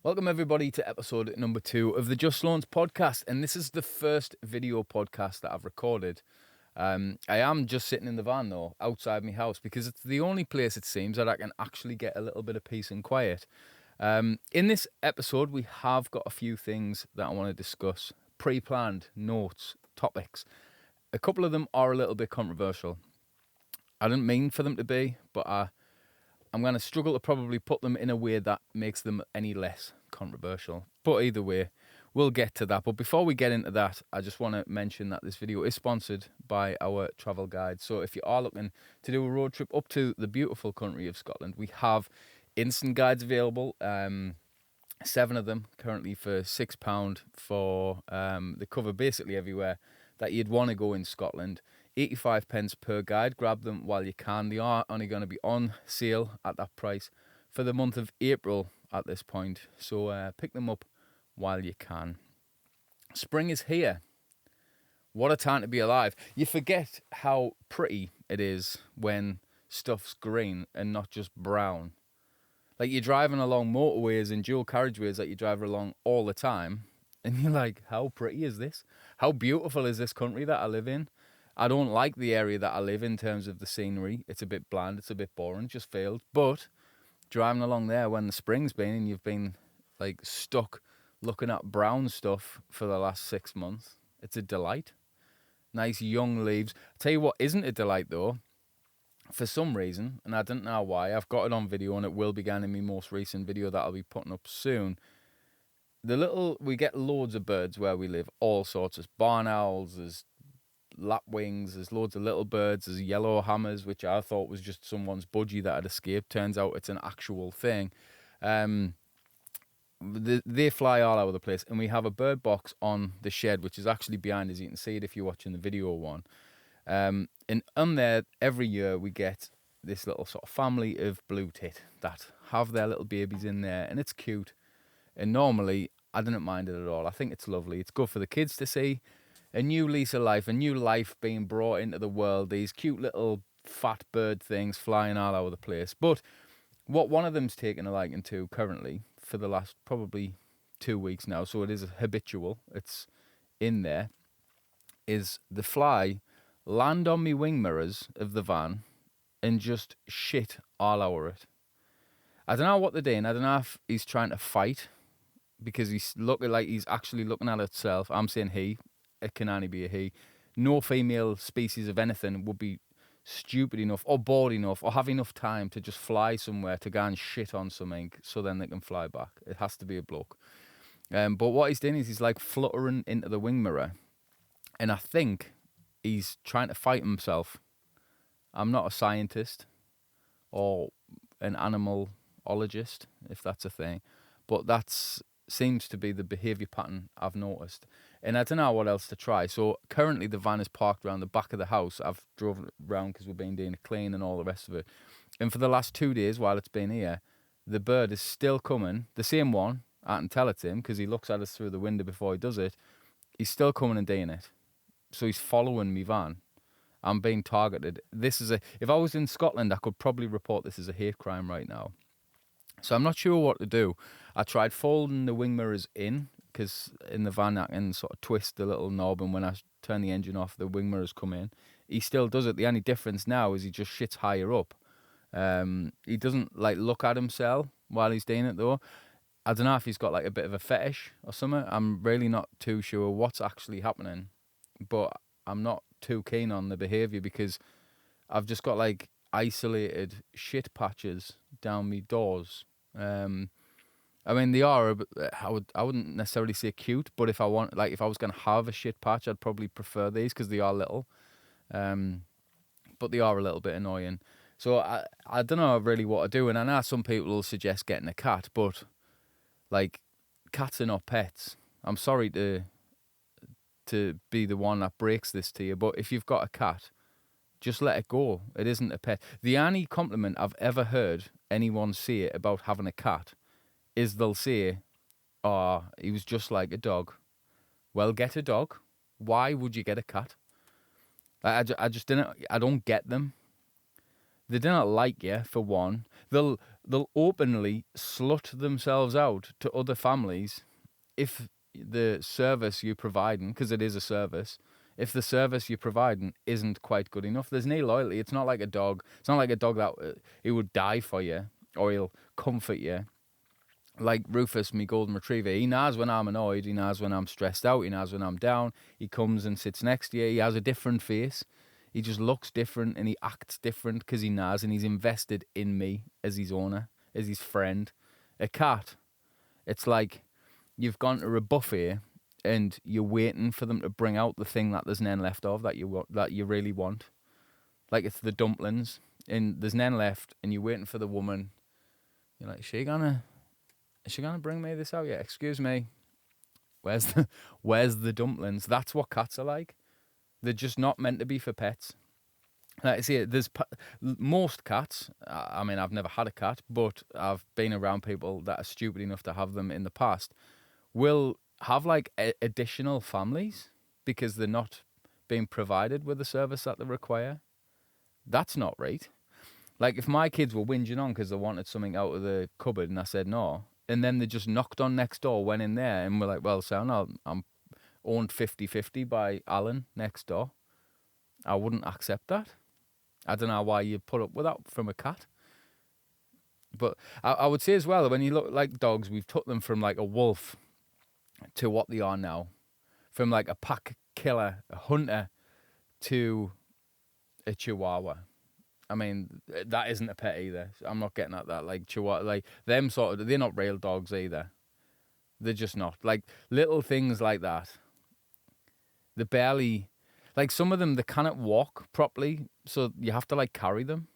Welcome everybody to episode number 2 of the Just Loans podcast, and this is the first video podcast that I've recorded. I am just sitting in the van though, outside my house, because it's the only place it seems that I can actually get a little bit of peace and quiet. In this episode, we have got a few things that I want to discuss, pre-planned notes, topics. A couple of them are a little bit controversial. I didn't mean for them to be, but I'm going to struggle to probably put them in a way that makes them any less controversial. But either way, we'll get to that. But before we get into that, I just want to mention that this video is sponsored by our travel guide. So if you are looking to do a road trip up to the beautiful country of Scotland, we have instant guides available. 7 of them currently for £6 for they cover basically everywhere that you'd want to go in Scotland. 85 pence per guide. Grab them while you can. They are only going to be on sale at that price for the month of April at this point. So pick them up while you can. Spring is here. What a time to be alive. You forget how pretty it is when stuff's green and not just brown. Like you're driving along motorways and dual carriageways that you drive along all the time, and you're like, how pretty is this? How beautiful is this country that I live in? I don't like the area that I live in terms of the scenery. It's a bit bland, it's a bit boring, just failed. But driving along there when the spring's been and you've been like stuck looking at brown stuff for the last 6 months, it's a delight. Nice young leaves. I'll tell you what isn't a delight though, for some reason, and I don't know why, I've got it on video and it will begin in my most recent video that I'll be putting up soon. We get loads of birds where we live, all sorts. There's barn owls, there's lapwings, there's loads of little birds, there's yellow hammers, which I thought was just someone's budgie that had escaped. Turns out it's an actual thing. They fly all over the place, and we have a bird box on the shed, which is actually behind us. You can see it if you're watching the video one. And on there, every year we get this little sort of family of blue tit that have their little babies in there, and it's cute. And normally, I didn't mind it at all. I think it's lovely. It's good for the kids to see. A new lease of life, a new life being brought into the world. These cute little fat bird things flying all over the place. But what one of them's taken a liking to currently for the last probably 2 weeks now, so it is habitual, it's in there, is the fly land on me wing mirrors of the van and just shit all over it. I don't know what they're doing. I don't know if he's trying to fight because he's looking like he's actually looking at itself. I'm saying he. It can only be a he. No female species of anything would be stupid enough or bored enough or have enough time to just fly somewhere to go and shit on something so then they can fly back. It has to be a bloke. But what he's doing is he's like fluttering into the wing mirror, and I think he's trying to fight himself. I'm not a scientist or an animalologist, if that's a thing, but that's seems to be the behaviour pattern I've noticed. And I don't know what else to try. So currently the van is parked around the back of the house. I've drove it around because we've been doing a clean and all the rest of it. And for the last 2 days while it's been here, the bird is still coming. The same one, I can tell it's him because he looks at us through the window before he does it. He's still coming and doing it. So he's following me van. I'm being targeted. If I was in Scotland, I could probably report this as a hate crime right now. So I'm not sure what to do. I tried folding the wing mirrors in, because in the van I can sort of twist the little knob, and when I turn the engine off, the wing mirrors come in. He still does it. The only difference now is he just shits higher up. He doesn't like look at himself while he's doing it though. I don't know if he's got like a bit of a fetish or something. I'm really not too sure what's actually happening, but I'm not too keen on the behaviour because I've just got like isolated shit patches down me doors. I mean, they are. I wouldn't necessarily say cute, but if I was going to have a shit patch, I'd probably prefer these because they are little. But they are a little bit annoying. So I don't know really what to do. And I know some people will suggest getting a cat, but like cats are not pets. I'm sorry to be the one that breaks this to you, but if you've got a cat, just let it go. It isn't a pet. The only compliment I've ever heard anyone say about having a cat is they'll say, "Oh, he was just like a dog." Well, get a dog. Why would you get a cat? I just didn't. I don't get them. They do not like you, for one. They'll openly slut themselves out to other families if the service you're providing, because it is a service, if the service you're providing isn't quite good enough. There's no loyalty. It's not like a dog. It's not like a dog that he would die for you or he'll comfort you. Like Rufus, my golden retriever, he knows when I'm annoyed, he knows when I'm stressed out, he knows when I'm down. He comes and sits next to you. He has a different face. He just looks different and he acts different because he knows, and he's invested in me as his owner, as his friend. A cat, it's like you've gone to a buffet and you're waiting for them to bring out the thing that there's none left of that you really want. Like it's the dumplings, and there's none left, and you're waiting for the woman. You're like, is she gonna bring me this out? Yeah, excuse me. Where's the dumplings? That's what cats are like. They're just not meant to be for pets. Like I see, most cats. I mean, I've never had a cat, but I've been around people that are stupid enough to have them in the past. Will have like additional families because they're not being provided with the service that they require. That's not right. Like if my kids were whinging on because they wanted something out of the cupboard and I said no, and then they just knocked on next door, went in there, and were like, well, so no, I'm owned 50-50 by Alan next door. I wouldn't accept that. I don't know why you put up with that from a cat. But I would say as well, when you look like dogs, we've took them from like a wolf to what they are now. From like a pack killer, a hunter, to a chihuahua. I mean, that isn't a pet either. I'm not getting at that. Like chihuahua, like them sort of, they're not real dogs either. They're just not. Like little things like that. They barely, like some of them, they cannot walk properly, so you have to like carry them.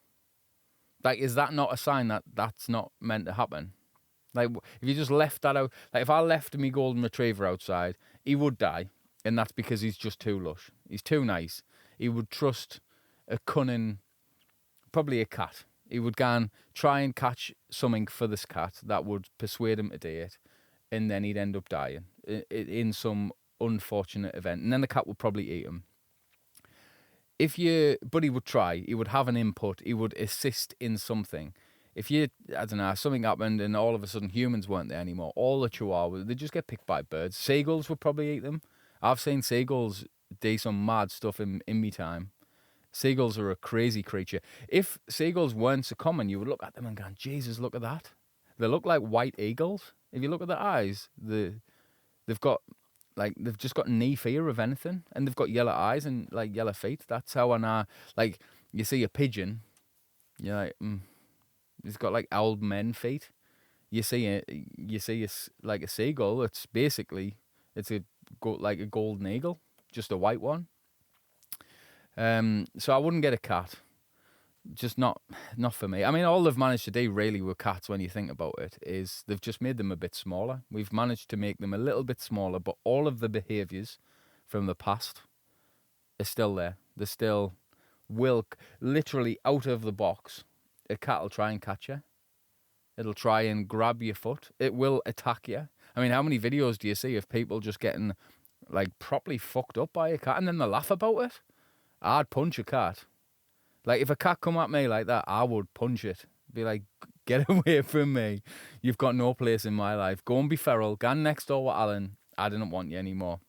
Like, is that not a sign that that's not meant to happen? Like, if you just left that out, like if I left me golden retriever outside, he would die, and that's because he's just too lush. He's too nice. He would trust a cunning, probably a cat. He would go and try and catch something for this cat that would persuade him to do it, and then he'd end up dying in some unfortunate event, and then the cat would probably eat him. But he would try. He would have an input. He would assist in something. If I don't know, something happened and all of a sudden humans weren't there anymore, all the chihuahuas, they just get picked by birds. Seagulls would probably eat them. I've seen seagulls do some mad stuff in me time. Seagulls are a crazy creature. If seagulls weren't so common, you would look at them and go, Jesus, look at that. They look like white eagles. If you look at their eyes, they've just got no fear of anything, and they've got yellow eyes and like yellow feet. That's how I know. Like you see a pigeon, you're like, it's got like old men feet. You see a seagull. It's basically like a golden eagle, just a white one. So I wouldn't get a cat. Just not for me. I mean, all they've managed to do really with cats, when you think about it, is they've just made them a bit smaller. We've managed to make them a little bit smaller, but all of the behaviours from the past are still there. They still will, literally out of the box, a cat will try and catch you. It'll try and grab your foot. It will attack you. I mean, how many videos do you see of people just getting like properly fucked up by a cat and then they laugh about it? I'd punch a cat. Like, if a cat come at me like that, I would punch it. Be like, get away from me. You've got no place in my life. Go and be feral. Go next door with Alan. I didn't want you anymore.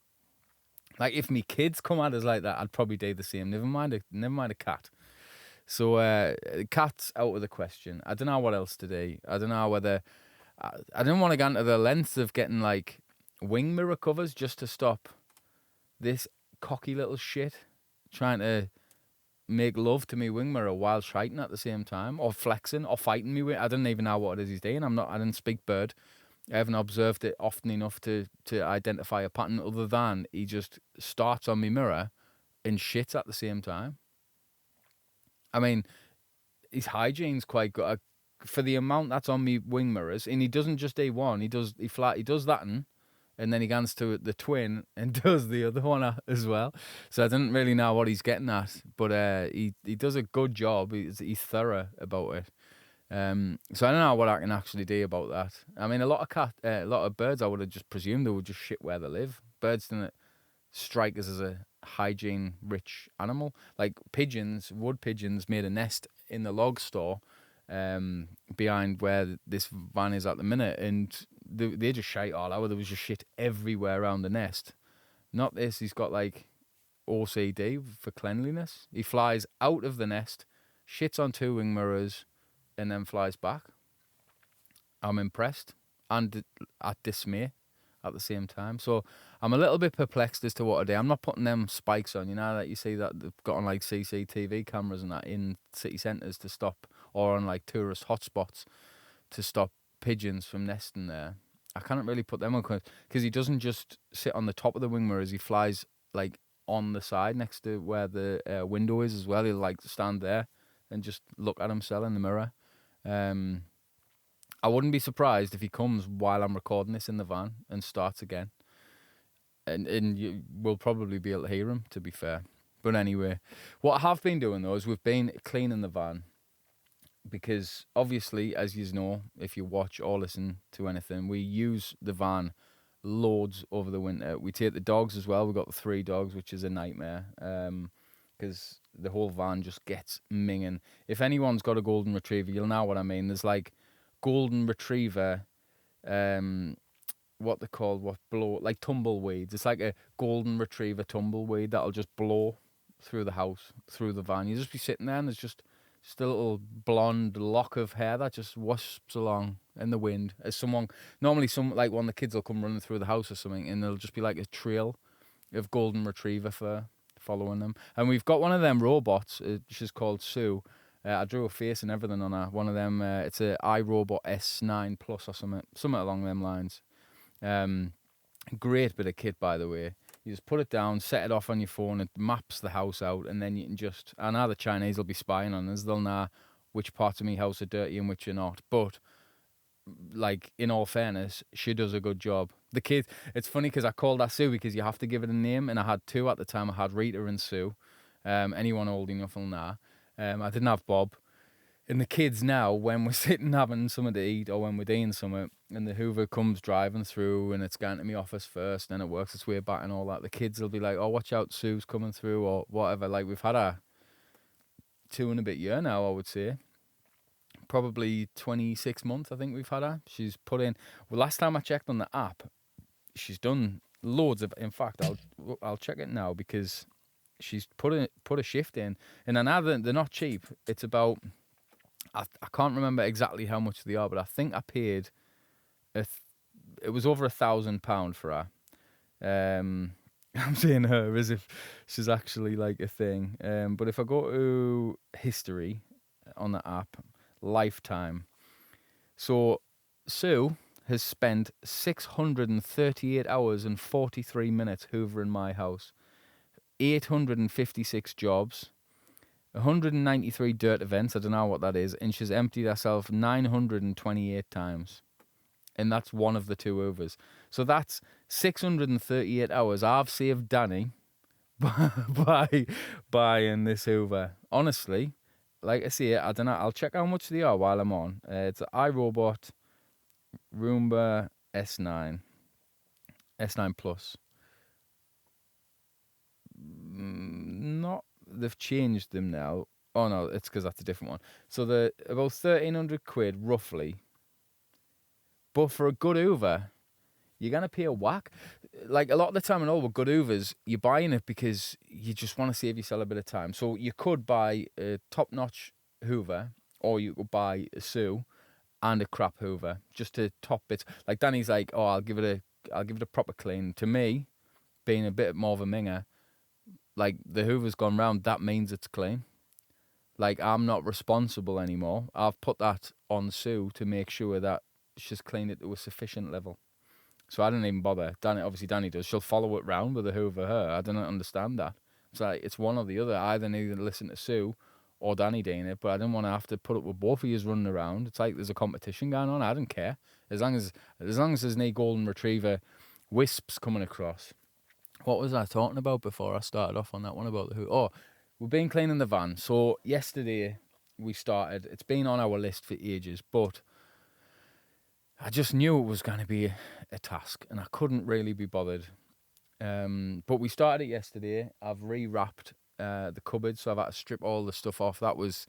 Like, if me kids come at us like that, I'd probably do the same. Never mind a cat. So, cats out of the question. I don't know what else to do. I don't know whether... I didn't want to go into the lengths of getting, like, wing mirror covers just to stop this cocky little shit trying to make love to me wing mirror while shiting at the same time, or flexing, or fighting me. I don't even know what it is he's doing. I didn't speak bird. I haven't observed it often enough to identify a pattern, other than he just starts on me mirror and shits at the same time. I mean, his hygiene's quite good for the amount that's on me wing mirrors, and he doesn't just do one. He does that and then he goes to the twin and does the other one as well. So I didn't really know what he's getting at, but he does a good job. He's thorough about it. So I don't know what I can actually do about that. I mean, a lot of birds, I would have just presumed they would just shit where they live. Birds don't strike us as a hygiene-rich animal. Like wood pigeons made a nest in the log store behind where this van is at the minute, and they just shite all over. There was just shit everywhere around the nest. Not this. He's got like OCD for cleanliness. He flies out of the nest, shits on two wing mirrors, and then flies back. I'm impressed and at dismay at the same time. So I'm a little bit perplexed as to what to do. I'm not putting them spikes on, that you see that they've got on like CCTV cameras and that in city centres to stop, or on like tourist hotspots to stop pigeons from nesting there. I can't really put them on because he doesn't just sit on the top of the wing mirrors. He flies like on the side next to where the window is as well. He'll like stand there and just look at himself in the mirror. I wouldn't be surprised if he comes while I'm recording this in the van and starts again. And you will probably be able to hear him, to be fair. But anyway, what I have been doing though is we've been cleaning the van, because obviously, as you know, if you watch or listen to anything, we use the van loads over the winter. We take the dogs as well. We've got 3 dogs, which is a nightmare, because the whole van just gets minging. If anyone's got a golden retriever, you'll know what I mean. There's like golden retriever, what they're called, what blow, like tumbleweeds. It's like a golden retriever tumbleweed that'll just blow through the house, through the van. You just be sitting there and there's just a little blonde lock of hair that just wisps along in the wind. As normally like one of the kids will come running through the house or something, and there'll just be like a trail of golden retriever fur following them. And we've got one of them robots. She's called Sue. I drew a face and everything on her. One of them. It's a iRobot S9 Plus or something along them lines. Great bit of kit, by the way. You just put it down, set it off on your phone, it maps the house out, and then you can just... I know the Chinese will be spying on us. They'll know which parts of my house are dirty and which are not. But, like, in all fairness, she does a good job. The kid... It's funny because I called her Sue because you have to give it a name, and I had 2 at the time. I had Rita and Sue. Anyone old enough will know. I didn't have Bob. And the kids now, when we're sitting having something to eat or when we're doing something, and the Hoover comes driving through and it's going to my office first, then it works its way back and all that, the kids will be like, oh, watch out, Sue's coming through or whatever. Like, we've had her 2 and a bit year now, I would say. Probably 26 months, I think we've had her. She's put in... Well, last time I checked on the app, she's done loads of... In fact, I'll check it now because she's put a shift in. And I know they're not cheap. It's about... I can't remember exactly how much they are, but I think I paid... it was over £1,000 for her. I'm saying her as if she's actually like a thing. But if I go to history on the app, lifetime. So Sue has spent 638 hours and 43 minutes hoovering my house. 856 jobs. 193 dirt events, I don't know what that is, and she's emptied herself 928 times. And that's one of the 2 Hoovers. So that's 638 hours I've saved Danny by buying this Hoover. Honestly, like I say, I don't know, I'll check how much they are while I'm on. It's an iRobot Roomba S9 Plus. Not... They've changed them now. Oh no, it's because that's a different one. So they're about 1,300 quid roughly. But for a good Hoover, you're gonna pay a whack. Like a lot of the time, and all with good Hoovers, you're buying it because you just want to save yourself a bit of time. So you could buy a top-notch Hoover, or you could buy a Sue and a crap Hoover just to top it. Like Danny's like, oh, I'll give it a proper clean. To me, being a bit more of a minger, like, the Hoover's gone round, that means it's clean. Like, I'm not responsible anymore. I've put that on Sue to make sure that she's cleaned it to a sufficient level. So I don't even bother. Danny does. She'll follow it round with a Hoover her. I don't understand that. It's like, it's one or the other. I either need to listen to Sue or Danny doing it, but I didn't want to have to put up with both of you running around. It's like there's a competition going on. I don't care. As long as there's no golden retriever wisps coming across. What was I talking about before I started off on that one about the Hoover? Oh, we've been cleaning the van. So yesterday we started. It's been on our list for ages, but I just knew it was going to be a task, and I couldn't really be bothered But we started it yesterday. I've rewrapped the cupboard, so I've had to strip all the stuff off. That was,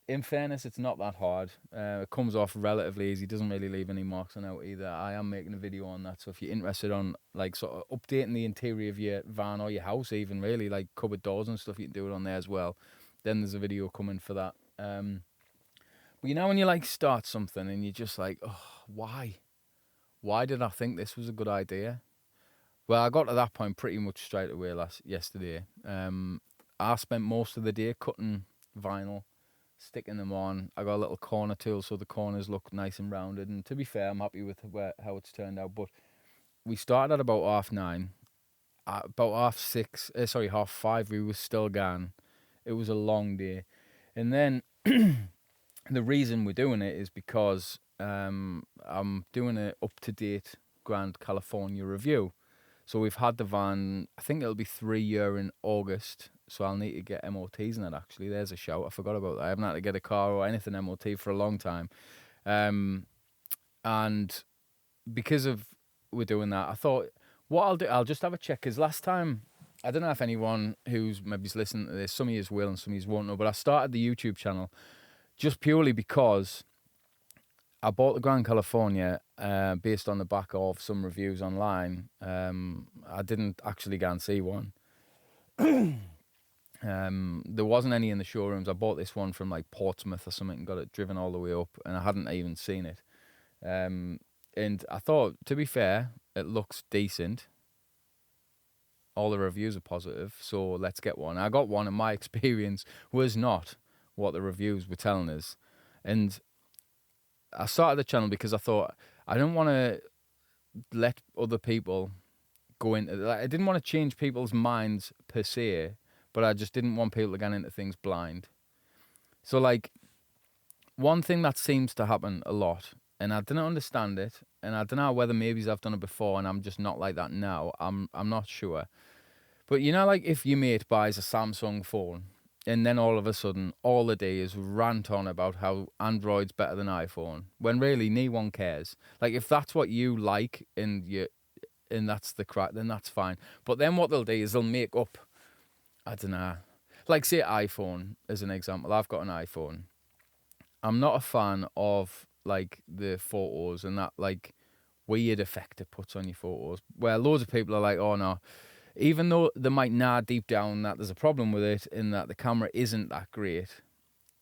in fairness, it's not that hard. It comes off relatively easy. Doesn't really leave any marks on out either. I am making a video on that, so if you're interested on like sort of updating the interior of your van or your house, even really like cupboard doors and stuff, you can do it on there as well. Then there's a video coming for that. But you know when you like start something and you're just like, oh, why? Why did I think this was a good idea? Well, I got to that point pretty much straight away yesterday. I spent most of the day cutting vinyl, sticking them on. I got a little corner tool so the corners look nice and rounded. And to be fair, I'm happy with how it's turned out. But we started at about 9:30. About 6:30, 5:30, we were still gone. It was a long day. And then the reason we're doing it is because I'm doing an up-to-date Grand California review. So we've had the van, I think it'll be 3 years in August, so I'll need to get MOTs in it actually. There's a shout, I forgot about that. I haven't had to get a car or anything MOT for a long time. And because of we're doing that, I thought, what I'll do, I'll just have a check, because last time, I don't know if anyone who's maybe listening to this, some of you will and some of you won't know, but I started the YouTube channel just purely because I bought the Grand California based on the back of some reviews online. I didn't actually go and see one. There wasn't any in the showrooms. I bought this one from like Portsmouth or something and got it driven all the way up, and I hadn't even seen it. And I thought, to be fair, it looks decent. All the reviews are positive, so let's get one. I got one, and my experience was not what the reviews were telling us. And I started the channel because I thought I didn't want to let other people go into, like, I didn't want to change people's minds per se, but I just didn't want people to get into things blind. So like, one thing that seems to happen a lot, and I didn't understand it, and I don't know whether maybe I've done it before and I'm just not like that now, I'm not sure. But you know, like if your mate buys a Samsung phone and then all of a sudden all the day is rant on about how Android's better than iPhone, when really no one cares. Like if that's what you like and that's the crack, then that's fine. But then what they'll do is they'll make up, I don't know, like say iPhone as an example. I've got an iPhone. I'm not a fan of like the photos and that like weird effect it puts on your photos. Where loads of people are like, oh no, even though they might know deep down that there's a problem with it in that the camera isn't that great,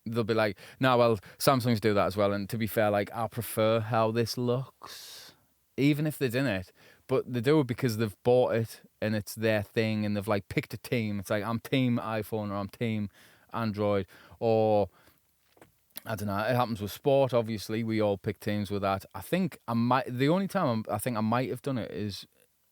they'll be like, no, well, Samsungs do that as well. And to be fair, like I prefer how this looks, even if they didn't. But they do it because they've bought it and it's their thing and they've like picked a team. It's like, I'm team iPhone or I'm team Android, or I don't know. It happens with sport, obviously. We all pick teams with that. I think the only time I think I might have done it is,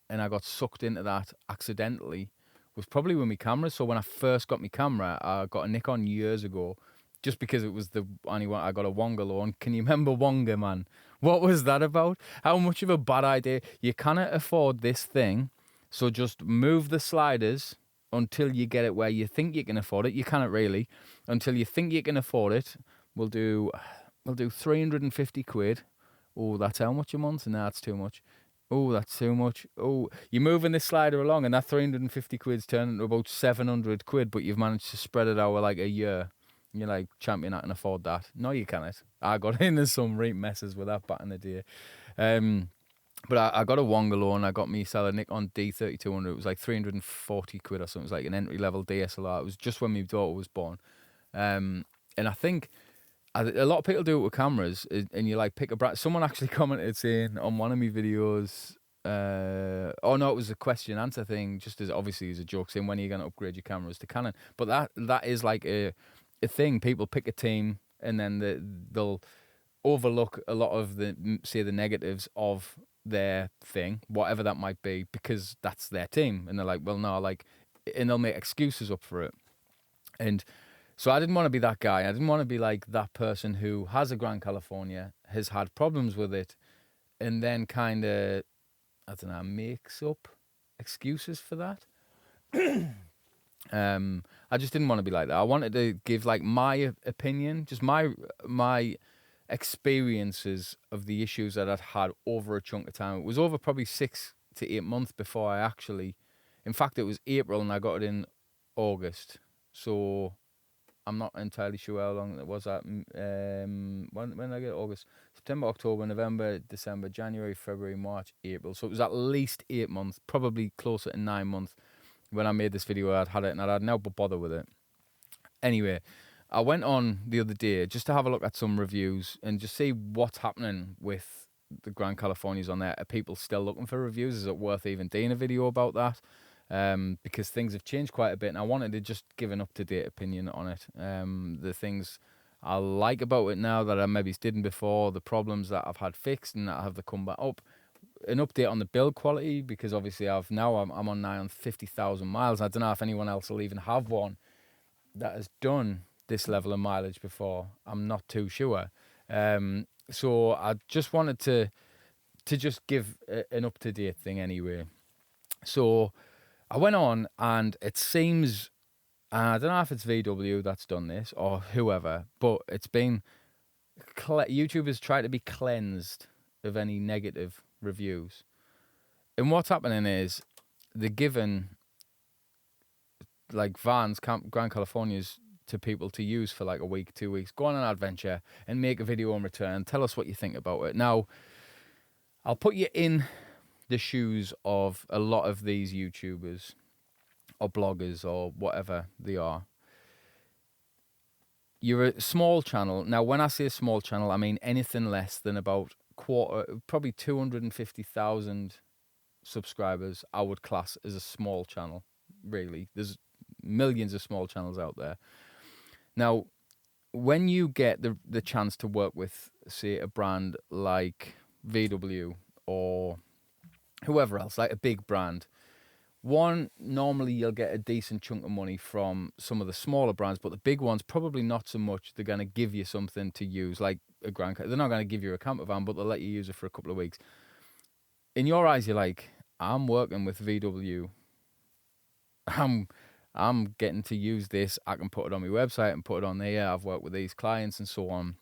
and I got sucked into that accidentally, was probably with my camera. So when I first got my camera, I got a Nikon years ago, just because it was the only one. I got a Wonga loan. Can you remember Wonga, man? What was that about? How much of a bad idea? You cannot afford this thing, so just move the sliders until you get it where you think you can afford it. You cannot really. Until you think you can afford it, we'll do 350 quid. Oh, that's how much a month? No, that's too much. Oh, that's too much. Oh, you're moving this slider along and that 350 quid's turning into about 700 quid, but you've managed to spread it over like a year. You're like, champion, I can afford that. No, you can't. I got into some real messes with that back in the day. But I got a Wonga loan. I got myself a Nikon D3200. It was like 340 quid or something. It was like an entry-level DSLR. It was just when my daughter was born. And I think a lot of people do it with cameras, and you like pick a brand. Someone actually commented saying on one of my videos, oh no, it was a question answer thing, just as obviously as a joke, saying when are you going to upgrade your cameras to Canon? But that is like a thing. People pick a team and then they'll overlook a lot of the negatives of their thing, whatever that might be, because that's their team, and they're like, well, no, like, and they'll make excuses up for it. And so I didn't want to be that guy. I didn't want to be like that person who has a Grand California, has had problems with it, and then kind of, I don't know, makes up excuses for that. I just didn't want to be like that. I wanted to give like my opinion, just my experiences of the issues that I'd had over a chunk of time. It was over probably 6 to 8 months before I actually. In fact, it was April and I got it in August. So I'm not entirely sure how long it was. That when did I get it? August, September, October, November, December, January, February, March, April. So it was at least 8 months, probably closer to 9 months when I made this video. I'd had it and I'd never bother with it. Anyway, I went on the other day just to have a look at some reviews and just see what's happening with the Grand Californias on there. Are people still looking for reviews? Is it worth even doing a video about that? Because things have changed quite a bit, and I wanted to just give an up-to-date opinion on it. The things I like about it now that I maybe didn't before, the problems that I've had fixed and that have to come back up. An update on the build quality, because obviously I'm on now on 50,000 miles. I don't know if anyone else will even have one that has done this level of mileage before. I'm not too sure. So I just wanted to just give an up-to-date thing anyway. So I went on, and it seems, I don't know if it's VW that's done this or whoever, but it's been, YouTube has tried to be cleansed of any negative reviews. And what's happening is they're giving like vans, Grand Californias, to people to use for like a week, 2 weeks, go on an adventure and make a video in return. Tell us what you think about it. Now, I'll put you in the shoes of a lot of these YouTubers or bloggers or whatever they are. You're a small channel. Now, when I say a small channel, I mean anything less than about probably 250,000 subscribers I would class as a small channel, really. There's millions of small channels out there. Now, when you get the chance to work with, say, a brand like VW or whoever else, like a big brand, normally you'll get a decent chunk of money from some of the smaller brands, but the big ones, probably not so much. They're going to give you something to use, like a Grand. They're not going to give you a camper van, but they'll let you use it for a couple of weeks. In your eyes, you're like, I'm working with VW. I'm getting to use this. I can put it on my website and put it on there. I've worked with these clients and so on.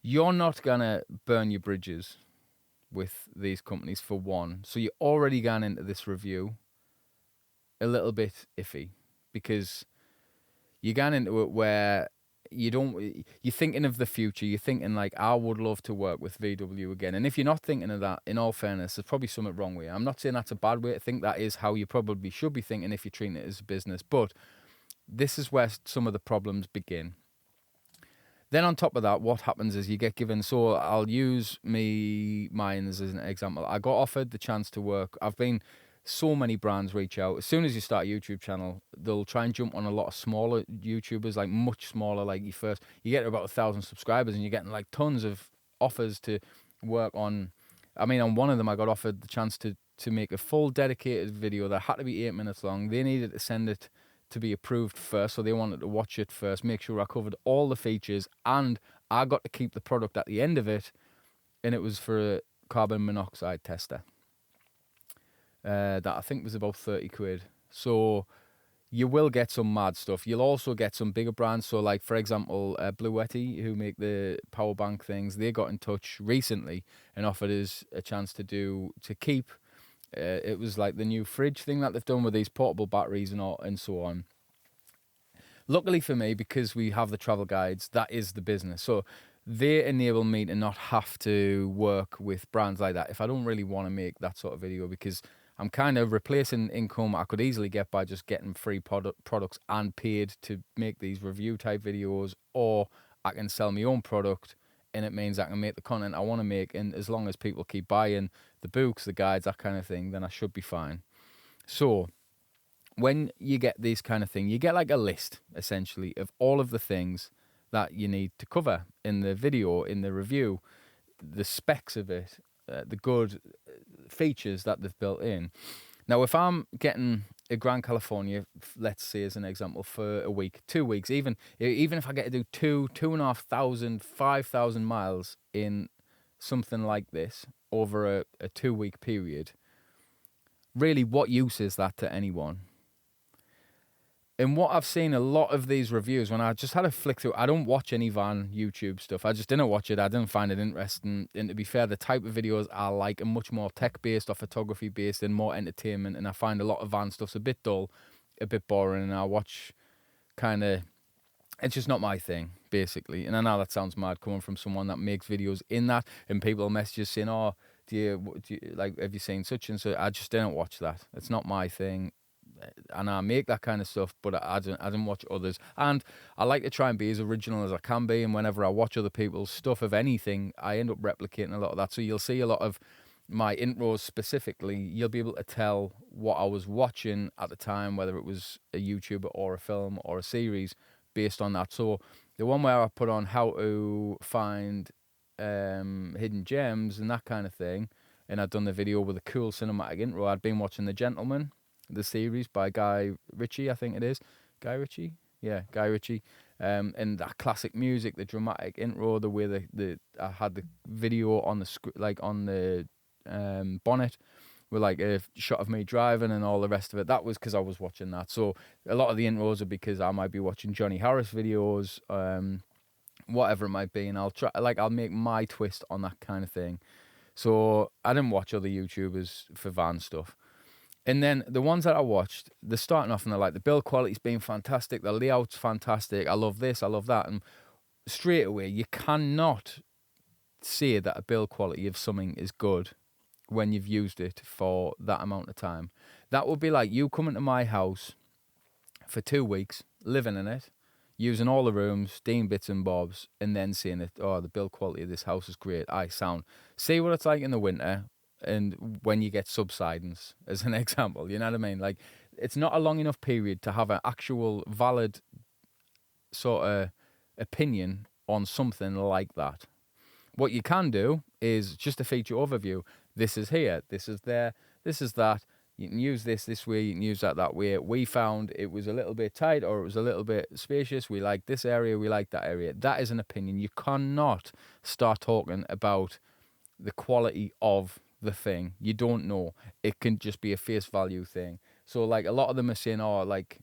You're not going to burn your bridges with these companies, for one. So you're already gone into this review a little bit iffy, because you're going into it where you're thinking of the future. You're thinking like, I would love to work with VW again. And if you're not thinking of that, in all fairness, there's probably something wrong with you. I'm not saying that's a bad way to think. That is how you probably should be thinking if you're treating it as a business. But this is where some of the problems begin. Then on top of that, what happens is you get given, so I'll use mine as an example. I got offered the chance to work. I've been, so many brands reach out. As soon as you start a YouTube channel, they'll try and jump on a lot of smaller YouTubers, like much smaller, like you get about 1,000 subscribers and you're getting like tons of offers to work on. I mean, on one of them, I got offered the chance to make a full dedicated video that had to be 8 minutes long. They needed to send it to be approved first, so they wanted to watch it first, make sure I covered all the features, and I got to keep the product at the end of it, and it was for a carbon monoxide tester. That I think was about 30 quid. So you will get some mad stuff. You'll also get some bigger brands. So like, for example, Bluetti, who make the power bank things, they got in touch recently and offered us a chance to keep. It was like the new fridge thing that they've done with these portable batteries and so on. Luckily for me, because we have the travel guides, that is the business. So they enable me to not have to work with brands like that if I don't really want to make that sort of video, because I'm kind of replacing income I could easily get by just getting free products and paid to make these review type videos, or I can sell my own product, and it means I can make the content I want to make, and as long as people keep buying the books, the guides, that kind of thing, then I should be fine. So when you get this kind of thing, you get like a list, essentially, of all of the things that you need to cover in the video, in the review, the specs of it, the good features that they've built in. Now, if I'm getting a Grand California, let's say as an example, for a week, 2 weeks, even if I get to do 2,500, 5,000 miles in something like this over a 2 week period, really, what use is that to anyone? And what I've seen a lot of these reviews, when I just had a flick through, I don't watch any van YouTube stuff. I just didn't watch it. I didn't find it interesting. And to be fair, the type of videos I like are much more tech-based or photography-based and more entertainment. And I find a lot of van stuff's a bit dull, a bit boring. And I watch kind of... It's just not my thing, basically. And I know that sounds mad coming from someone that makes videos in that. And people messages saying, oh, do you like, have you seen such and such? I just didn't watch that. It's not my thing. And I make that kind of stuff, but I didn't watch others. And I like to try and be as original as I can be. And whenever I watch other people's stuff of anything, I end up replicating a lot of that. So you'll see a lot of my intros specifically. You'll be able to tell what I was watching at the time, whether it was a YouTuber or a film or a series, based on that. So the one where I put on how to find hidden gems and that kind of thing, and I'd done the video with a cool cinematic intro. I'd been watching The Gentleman, the series by Guy Ritchie, I think it is. Guy Ritchie? Yeah, Guy Ritchie. And that classic music, the dramatic intro, the way I had the video on the like on the bonnet with like a shot of me driving and all the rest of it. That was because I was watching that. So a lot of the intros are because I might be watching Johnny Harris videos, whatever it might be, and I'll make my twist on that kind of thing. So I didn't watch other YouTubers for van stuff. And then the ones that I watched, they're starting off and they're like, the build quality's been fantastic, the layout's fantastic, I love this, I love that. And straight away, you cannot say that a build quality of something is good when you've used it for that amount of time. That would be like you coming to my house for 2 weeks, living in it, using all the rooms, doing bits and bobs, and then saying that, oh, the build quality of this house is great. See what it's like in the winter, and when you get subsidence, as an example, you know what I mean? Like, it's not a long enough period to have an actual valid sort of opinion on something like that. What you can do is just a feature overview. This is here, this is there, this is that. You can use this way, you can use that way. We found it was a little bit tight or it was a little bit spacious. We like this area, we like that area. That is an opinion. You cannot start talking about the quality of the thing. You don't know. It can just be a face value thing. So like a lot of them are saying, oh, like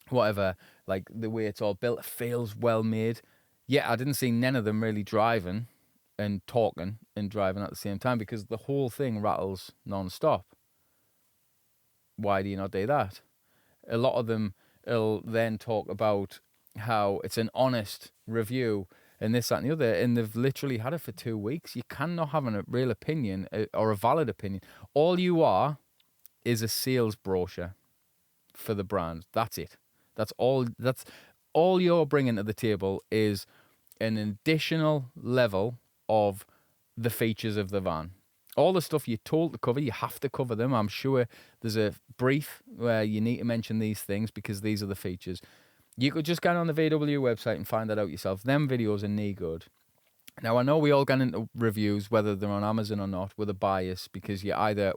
whatever, like the way it's all built feels well made. Yeah, I didn't see none of them really driving and talking and driving at the same time because the whole thing rattles non-stop. Why do you not do that? A lot of them will then talk about how it's an honest review and this, that, and the other, and they've literally had it for 2 weeks. You cannot have a real opinion or a valid opinion. All you are is a sales brochure for the brand. That's it. That's all you're bringing to the table is an additional level of the features of the van. All the stuff you're told to cover, you have to cover them. I'm sure there's a brief where you need to mention these things because these are the features. You could just get on the VW website and find that out yourself. Them videos are knee good. Now, I know we all get into reviews, whether they're on Amazon or not, with a bias because you're either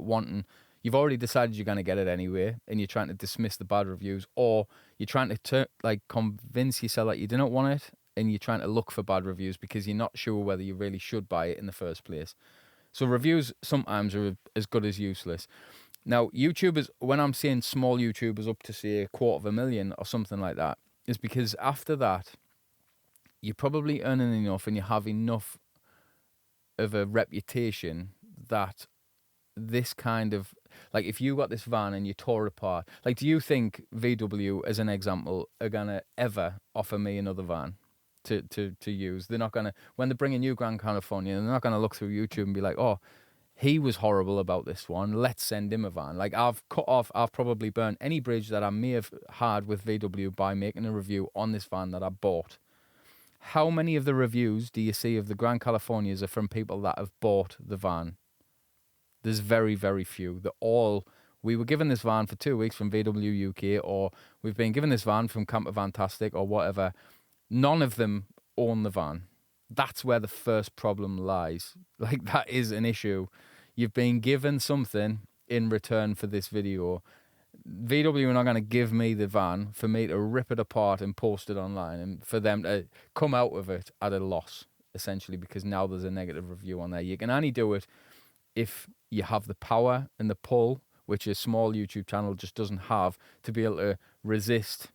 you've already decided you're going to get it anyway and you're trying to dismiss the bad reviews, or you're trying to convince yourself that you do not want it and you're trying to look for bad reviews because you're not sure whether you really should buy it in the first place. So reviews sometimes are as good as useless. Now, YouTubers, when I'm seeing small YouTubers up to, say, 250,000 or something like that, is because after that, you're probably earning enough and you have enough of a reputation that this kind of... Like, if you got this van and you tore it apart, like, do you think VW, as an example, are going to ever offer me another van to use? They're not going to... When they bring a new Grand California, they're not going to look through YouTube and be like, oh, he was horrible about this one, let's send him a van. Like, I've probably burned any bridge that I may have had with VW by making a review on this van that I bought. How many of the reviews do you see of the Grand Californias are from people that have bought the van? There's very, very few. They're all, we were given this van for 2 weeks from VW UK, or we've been given this van from Camper Fantastic or whatever. None of them own the van. That's where the first problem lies. Like, that is an issue. You've been given something in return for this video. VW are not going to give me the van for me to rip it apart and post it online and for them to come out of it at a loss, essentially, because now there's a negative review on there. You can only do it if you have the power and the pull, which a small YouTube channel just doesn't have, to be able to resist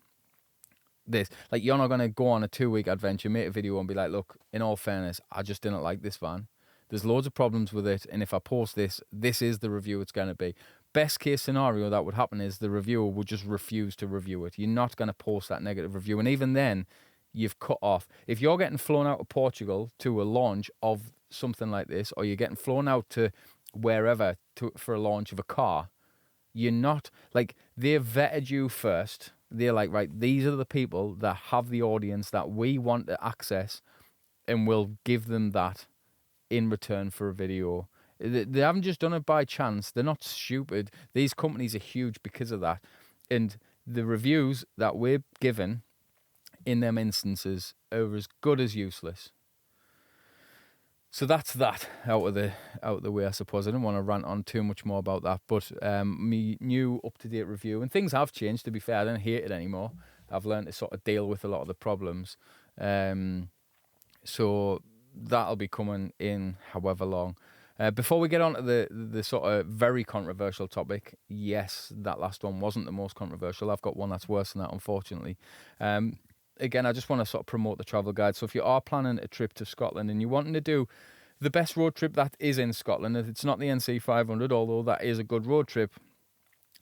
this. Like, you're not going to go on a 2-week adventure, make a video and be like, look, in all fairness, I just didn't like this van. There's loads of problems with it, and if I post this, this is the review it's going to be. Best case scenario that would happen is the reviewer would just refuse to review it. You're not going to post that negative review, and even then, you've cut off. If you're getting flown out of Portugal to a launch of something like this, or you're getting flown out to wherever for a launch of a car, you're not, like, they've vetted you first. They're like, right, these are the people that have the audience that we want to access, and we'll give them that in return for a video. They haven't just done it by chance. They're not stupid. These companies are huge because of that. And the reviews that we're given in them instances are as good as useless. So that's that out of the way, I suppose. I don't want to rant on too much more about that, but me new up-to-date review, and things have changed, to be fair. I don't hate it anymore. I've learned to sort of deal with a lot of the problems. So that'll be coming in however long. Before we get on to the sort of very controversial topic, yes, that last one wasn't the most controversial. I've got one that's worse than that, unfortunately. Again, I just want to sort of promote the travel guide. So if you are planning a trip to Scotland and you're wanting to do the best road trip that is in Scotland, if it's not the NC 500, although that is a good road trip,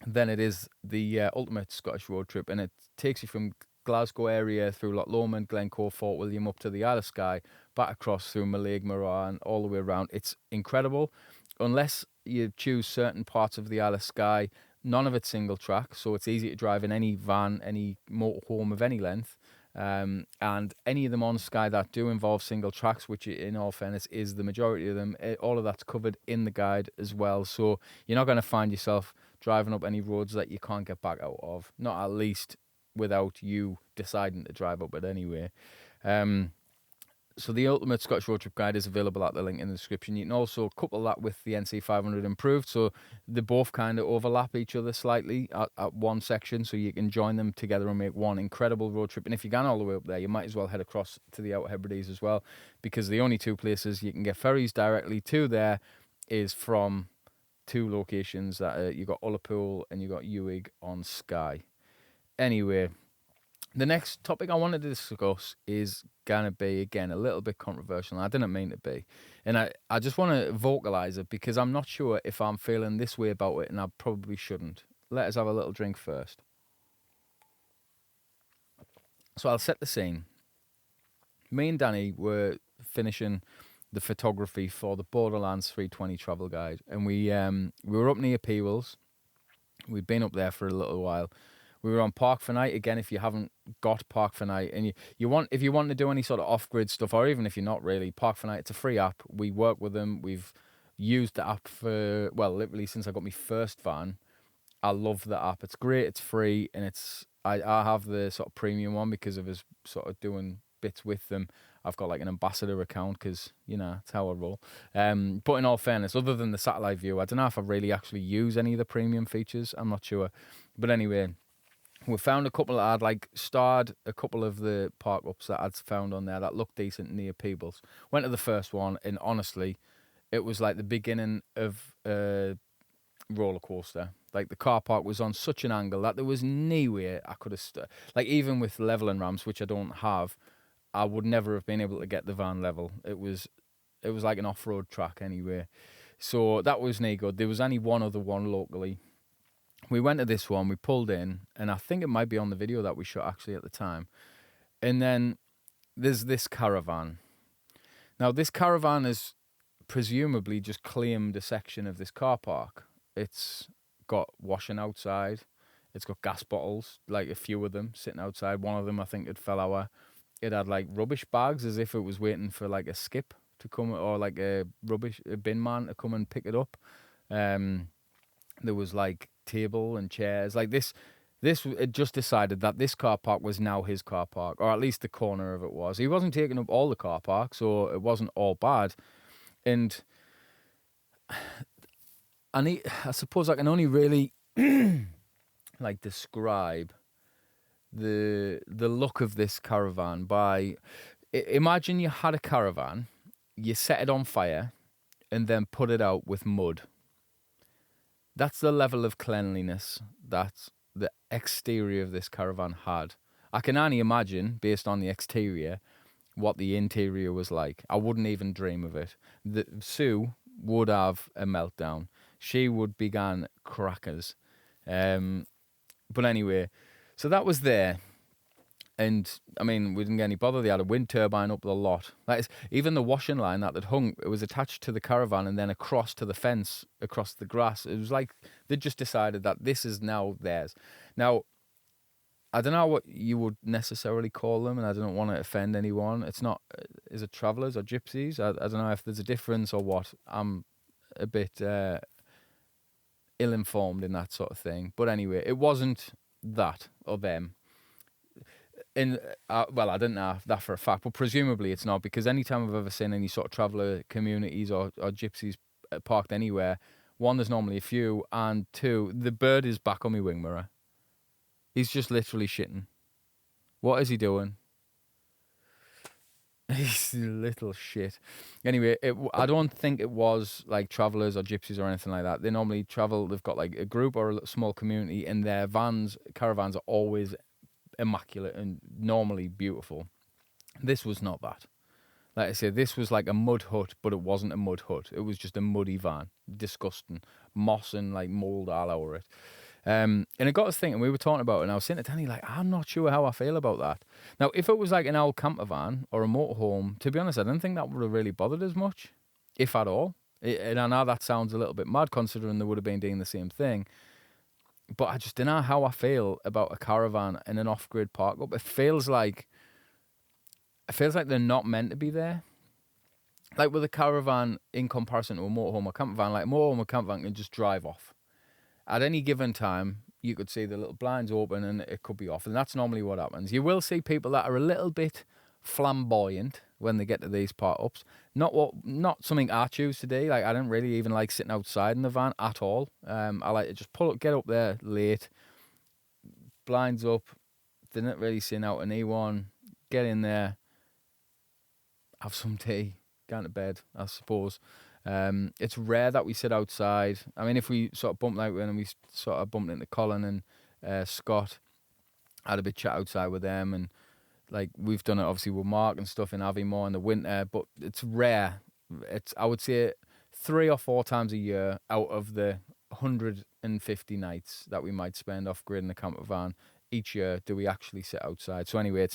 then it is the ultimate Scottish road trip, and it takes you from Glasgow area through Loch Lomond, Glencoe, Fort William, up to the Isle of Skye, back across through Mallaig, Moray, and all the way around. It's incredible. Unless you choose certain parts of the Isle of Skye, none of it's single track, so it's easy to drive in any van, any motorhome of any length. And any of them on Skye that do involve single tracks, which in all fairness is the majority of them, all of that's covered in the guide as well. So you're not going to find yourself driving up any roads that you can't get back out of, not at least without you deciding to drive up it anyway. So the Ultimate Scottish Road Trip Guide is available at the link in the description. You can also couple that with the NC 500 Improved, so they both kind of overlap each other slightly at one section, so you can join them together and make one incredible road trip. And if you can all the way up there, you might as well head across to the Outer Hebrides as well, because the only two places you can get ferries directly to there is from two locations. That you got Ullapool and you got Uig on Skye. Anyway, the next topic I wanted to discuss is going to be, again, a little bit controversial. I didn't mean to be. And I just want to vocalise it because I'm not sure if I'm feeling this way about it, and I probably shouldn't. Let us have a little drink first. So I'll set the scene. Me and Danny were finishing the photography for the Borderlands 320 travel guide. And we were up near Peebles. We'd been up there for a little while. We were on Park for Night. Again, if you haven't got Park for Night and if you want to do any sort of off-grid stuff, or even if you're not really, Park for Night, it's a free app. We work with them. We've used the app for, well, literally since I got my first van. I love the app. It's great. It's free, and I have the sort of premium one because of us sort of doing bits with them. I've got like an ambassador account because, that's how I roll. But in all fairness, other than the satellite view, I don't know if I really actually use any of the premium features. I'm not sure. But anyway, we found a couple. I'd starred a couple of the park ups that I'd found on there that looked decent near Peebles. Went to the first one, and honestly, it was like the beginning of a roller coaster. Like, the car park was on such an angle that there was no way I could have even with leveling ramps, which I don't have, I would never have been able to get the van level. It was like an off-road track anyway. So that was no good. There was only one other one locally. We went to this one, we pulled in, and I think it might be on the video that we shot actually at the time. And then there's this caravan. Now, this caravan has presumably just claimed a section of this car park. It's got washing outside. It's got gas bottles, like a few of them sitting outside. One of them, I think, had fell over. It had like rubbish bags as if it was waiting for like a skip to come, or like a bin man to come and pick it up. There was like table and chairs. Like this it just decided that this car park was now his car park, or at least the corner of it was. He wasn't taking up all the car park, so it wasn't all bad. And I suppose I can only really like describe the look of this caravan by, imagine you had a caravan, you set it on fire, and then put it out with mud. That's the level of cleanliness that the exterior of this caravan had. I can only imagine, based on the exterior, what the interior was like. I wouldn't even dream of it. Sue would have a meltdown. She would be gone crackers. But anyway, so that was there. And I mean, we didn't get any bother. They had a wind turbine up the lot. That is, even the washing line that they'd hung, it was attached to the caravan and then across to the fence, across the grass. It was like they just decided that this is now theirs. Now, I don't know what you would necessarily call them, and I don't want to offend anyone. It's not, is it travellers or gypsies? I don't know if there's a difference or what. I'm a bit ill-informed in that sort of thing. But anyway, it wasn't that or them. Well, I didn't know that for a fact, but presumably it's not, because anytime I've ever seen any sort of traveller communities or gypsies parked anywhere, one, there's normally a few, and two, the bird is back on my wing mirror. He's just literally shitting. What is he doing? He's a little shit. Anyway, I don't think it was like travellers or gypsies or anything like that. They normally travel, they've got like a group or a small community, and their caravans are always immaculate and normally beautiful. This was not that. Like I said, this was like a mud hut, but it wasn't a mud hut. It was just a muddy van. Disgusting. Moss and like mould all over it. And it got us thinking, we were talking about it, and I was saying to Danny, like, I'm not sure how I feel about that. Now, if it was like an old camper van or a motorhome, to be honest, I didn't think that would have really bothered us much, if at all. And I know that sounds a little bit mad considering they would have been doing the same thing. But I just don't know how I feel about a caravan in an off-grid park up. It feels like they're not meant to be there. Like with a caravan in comparison to a motorhome or camper van, like a motorhome or camper van can just drive off. At any given time, you could see the little blinds open and it could be off. And that's normally what happens. You will see people that are a little bit flamboyant when they get to these park-ups. Not something I choose to do. Like, I don't really even like sitting outside in the van at all. I like to just get up there late, blinds up, didn't really see out an E1, get in there, have some tea, go to bed, I suppose. It's rare that we sit outside. I mean, if we sort of bumped out and we sort of bumped into Colin and Scott, had a bit chat outside with them, and like we've done it obviously with Mark and stuff in Aviemore in the winter, but it's rare. I would say 3 or 4 times a year out of the 150 nights that we might spend off grid in a camper van each year do we actually sit outside. So anyway,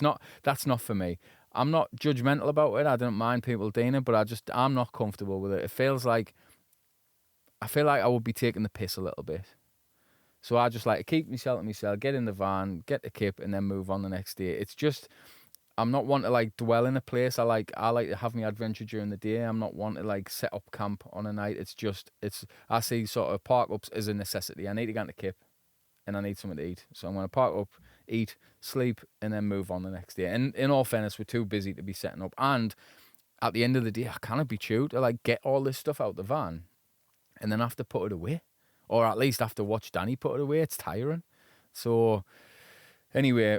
that's not for me. I'm not judgmental about it. I don't mind people doing it, but I'm not comfortable with it. It feels like I feel like I would be taking the piss a little bit. So I just like to keep myself to myself, get in the van, get the kip, and then move on the next day. It's just, I'm not one to like dwell in a place. I like to have my adventure during the day. I'm not one to like set up camp on a night. I see sort of park ups as a necessity. I need to get in the kip and I need something to eat. So I'm going to park up, eat, sleep, and then move on the next day. And in all fairness, we're too busy to be setting up. And at the end of the day, I can't be chewed to like get all this stuff out the van and then have to put it away. Or at least have to watch Danny put it away. It's tiring. So anyway,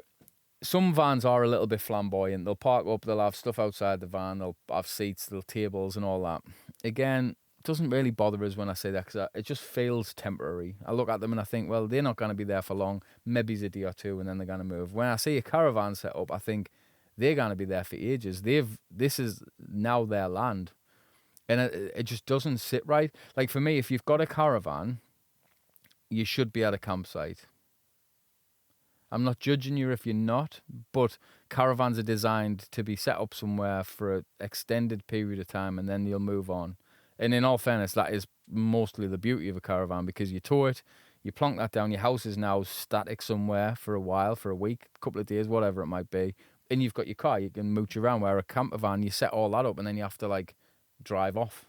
some vans are a little bit flamboyant. They'll park up, they'll have stuff outside the van, they'll have seats, they'll tables and all that. Again, it doesn't really bother us when I say that because it just feels temporary. I look at them and I think, well, they're not going to be there for long. Maybe it's a day or two and then they're going to move. When I see a caravan set up, I think they're going to be there for ages. This is now their land. And it just doesn't sit right. Like for me, if you've got a caravan, you should be at a campsite. I'm not judging you if you're not, but caravans are designed to be set up somewhere for an extended period of time and then you'll move on. And in all fairness, that is mostly the beauty of a caravan because you tow it, you plonk that down, your house is now static somewhere for a while, for a week, a couple of days, whatever it might be, and you've got your car, you can mooch around, where a camper van, you set all that up and then you have to like drive off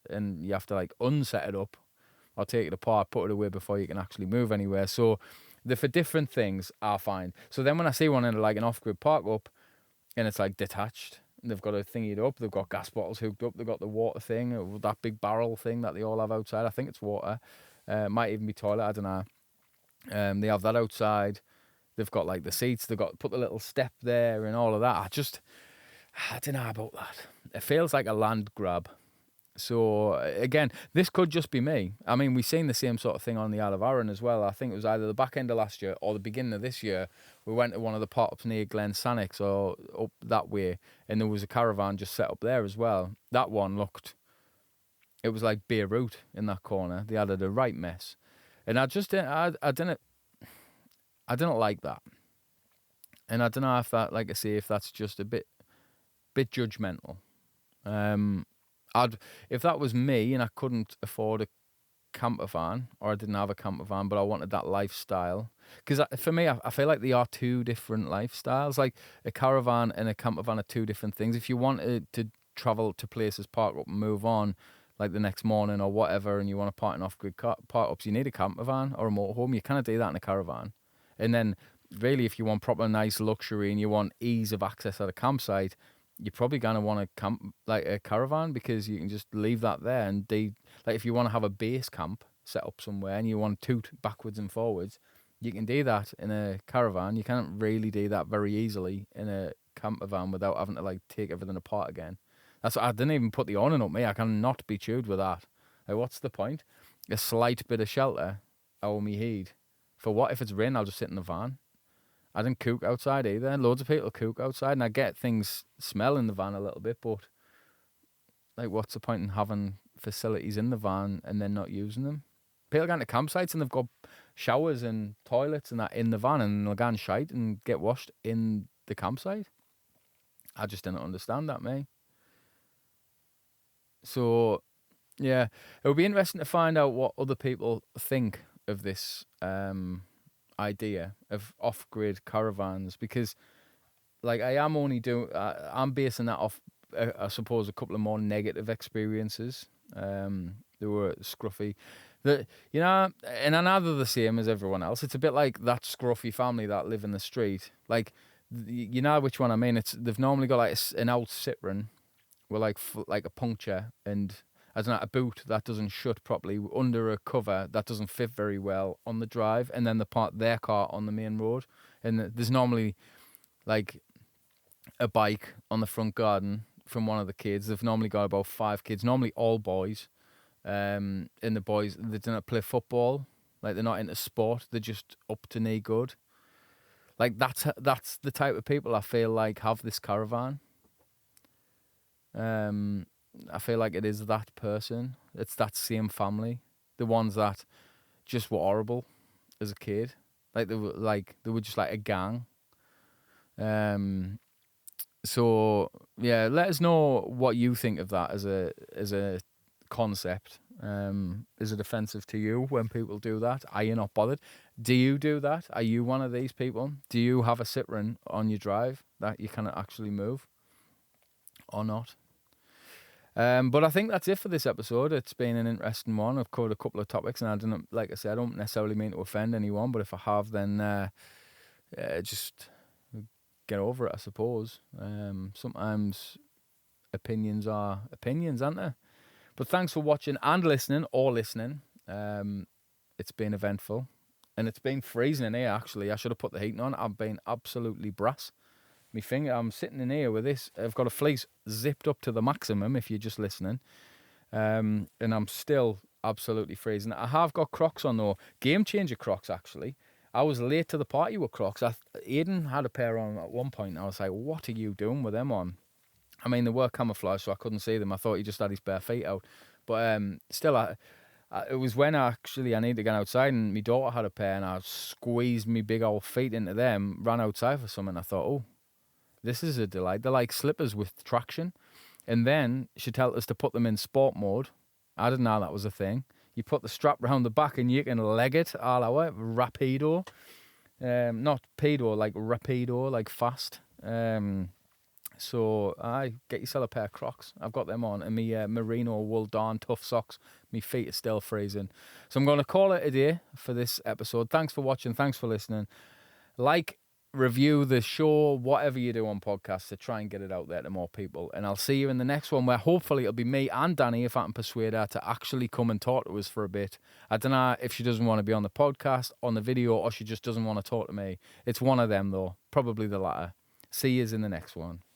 and you have to like unset it up or take it apart, put it away before you can actually move anywhere. So they're for different things, I find. So then when I see one in like an off-grid park up and it's like detached, they've got a thingy up, they've got gas bottles hooked up, they've got the water thing, that big barrel thing that they all have outside. I think it's water. Might even be toilet, I don't know. They have that outside. They've got like the seats, they've got put the little step there and all of that. I don't know about that. It feels like a land grab. So again, this could just be me. I mean, we've seen the same sort of thing on the Isle of Arran as well. I think it was either the back end of last year or the beginning of this year. We went to one of the pot-ups near Glen Sannox or up that way, and there was a caravan just set up there as well. That one looked, it was like Beirut in that corner. They had a right mess, and I didn't like that. And I don't know if that, like I say, if that's just a bit judgmental. If that was me and I couldn't afford a camper van, or I didn't have a camper van, but I wanted that lifestyle, because for me, I feel like they are two different lifestyles. Like a caravan and a camper van are two different things. If you wanted to travel to places, park up and move on, like the next morning or whatever, and you want to park in off-grid park ups, you need a camper van or a motorhome. You kind of do that in a caravan. And then really, if you want proper nice luxury and you want ease of access at a campsite, you're probably going to want to camp like a caravan, because you can just leave that there. And like if you want to have a base camp set up somewhere and you want to toot backwards and forwards, you can do that in a caravan. You can't really do that very easily in a camper van without having to like take everything apart again. That's what, I didn't even put the awning up, me. I cannot be chewed with that. Like, what's the point? A slight bit of shelter over me heat. For what? If it's rain, I'll just sit in the van. I didn't cook outside either. Loads of people cook outside, and I get things smell in the van a little bit, but like, what's the point in having facilities in the van and then not using them? People go to campsites and they've got showers and toilets and that in the van, and they'll go and shite and get washed in the campsite. I just didn't understand that, mate. So, yeah, it would be interesting to find out what other people think of this idea of off-grid caravans, because like I'm basing that off I suppose a couple of more negative experiences. They were scruffy, and I know they're the same as everyone else. It's a bit like that scruffy family that live in the street. Like, you know which one I mean. They've normally got like an old Citroen with like a puncture, and I don't know, a boot that doesn't shut properly under a cover that doesn't fit very well on the drive, and then they park their car on the main road. And there's normally like a bike on the front garden from one of the kids. They've normally got about 5 kids, normally all boys. And the boys, they don't play football. Like, they're not into sport. They're just up to knee good. Like, that's the type of people I feel like have this caravan. I feel like it is that person. It's that same family. The ones that just were horrible as a kid. Like, they were just like a gang. So yeah, let us know what you think of that as a concept. Is it offensive to you when people do that? Are you not bothered? Do you do that? Are you one of these people? Do you have a Citroen on your drive that you can actually move or not? But I think that's it for this episode. It's been an interesting one. I've covered a couple of topics, and like I said, I don't necessarily mean to offend anyone, but if I have, then just get over it, I suppose. Sometimes opinions are opinions, aren't they? But thanks for watching and listening, or listening. It's been eventful, and it's been freezing in here, actually. I should have put the heating on. I've been absolutely brass. I'm sitting in here with this. I've got a fleece zipped up to the maximum, if you're just listening. And I'm still absolutely freezing. I have got Crocs on, though. Game changer Crocs, actually. I was late to the party with Crocs. Aidan had a pair on at one point, and I was like, what are you doing with them on? I mean, they were camouflage, so I couldn't see them. I thought he just had his bare feet out. But still, it was when I needed to get outside, and my daughter had a pair, and I squeezed my big old feet into them, ran outside for some, and I thought, oh, this is a delight. They're like slippers with traction. And then she told us to put them in sport mode. I didn't know that was a thing. You put the strap round the back and you can leg it all out. Rapido. Not pedo, like rapido, like fast. So I get yourself a pair of Crocs. I've got them on, and me merino wool darn tough socks. My feet are still freezing. So I'm going to call it a day for this episode. Thanks for watching. Thanks for listening. Like, review the show, whatever you do on podcasts, to try and get it out there to more people. And I'll see you in the next one, where hopefully it'll be me and Danny, if I can persuade her to actually come and talk to us for a bit. I don't know if she doesn't want to be on the podcast, on the video, or she just doesn't want to talk to me. It's one of them, though. Probably the latter. See yous in the next one.